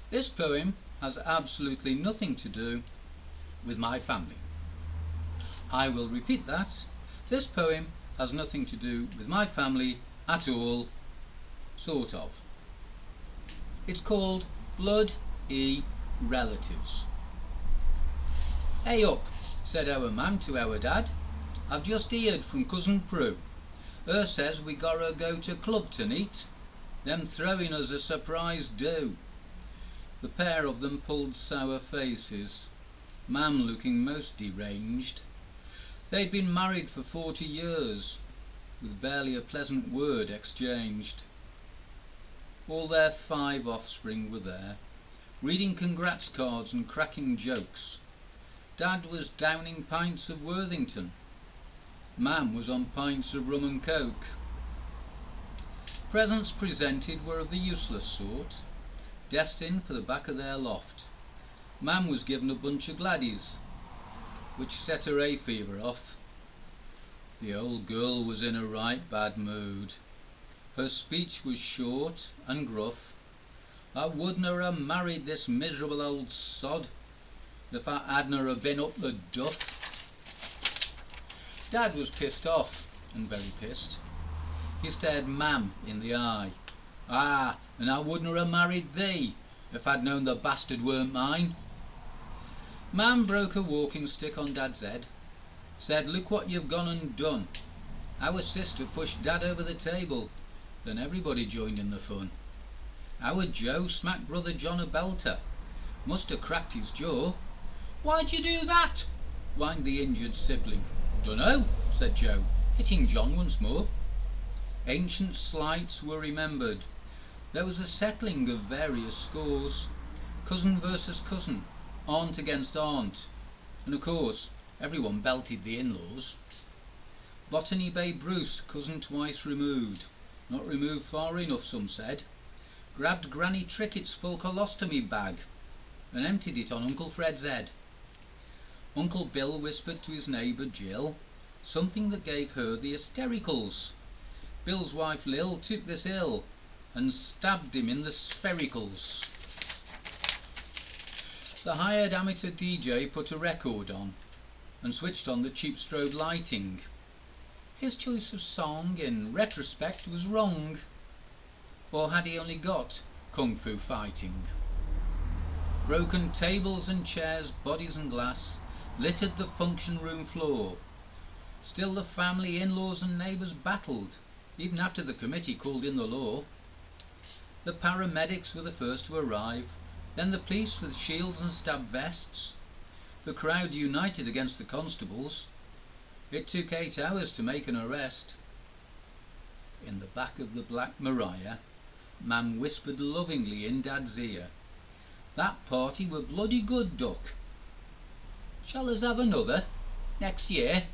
This poem has absolutely nothing to do with my family. I will repeat that. This poem has nothing to do with my family at all, sort of. It's called Blood E Relatives. "Hey up," said our mam to our dad. "I've just heard from cousin Prue. Her says we gotta go to club tonight. Them throwing us a surprise do." The pair of them pulled sour faces, mam looking most deranged. They'd been married for 40 years, with barely a pleasant word exchanged. All their 5 offspring were there, reading congrats cards and cracking jokes. Dad was downing pints of Worthington. Mam was on pints of rum and coke. Presents presented were of the useless sort, destined for the back of their loft. Mam was given a bunch of gladdies, which set her hay fever off. The old girl was in a right bad mood. Her speech was short and gruff. "I wouldn't ha' married this miserable old sod if I hadn't ha' been up the duff." Dad was pissed off, and very pissed. He stared mam in the eye. "Ah, and I wouldn't ha' married thee if I'd known the bastard weren't mine." Mam broke a walking stick on Dad's head, said, "Look what you've gone and done." Our sister pushed Dad over the table, then everybody joined in the fun. Our Joe smacked brother John a belter, must have cracked his jaw. "Why'd you do that?" whined the injured sibling. "Dunno," said Joe, hitting John once more. Ancient slights were remembered. There was a settling of various scores, cousin versus cousin, aunt against aunt, and of course everyone belted the in-laws. Botany Bay Bruce, cousin twice removed, not removed far enough some said, grabbed Granny Trickett's full colostomy bag and emptied it on Uncle Fred's head. Uncle Bill whispered to his neighbour Jill something that gave her the hystericals. Bill's wife Lil took this ill and stabbed him in the sphericals. The hired amateur DJ put a record on and switched on the cheap strobe lighting. His choice of song in retrospect was wrong. Or had he only got kung fu fighting? Broken tables and chairs, bodies and glass littered the function room floor. Still the family, in-laws and neighbours battled, even after the committee called in the law. The paramedics were the first to arrive, then the police with shields and stab vests. The crowd united against the constables. It took 8 hours to make an arrest. In the back of the Black Maria, Mam whispered lovingly in Dad's ear, "That party were bloody good, Duck. Shall us have another next year?"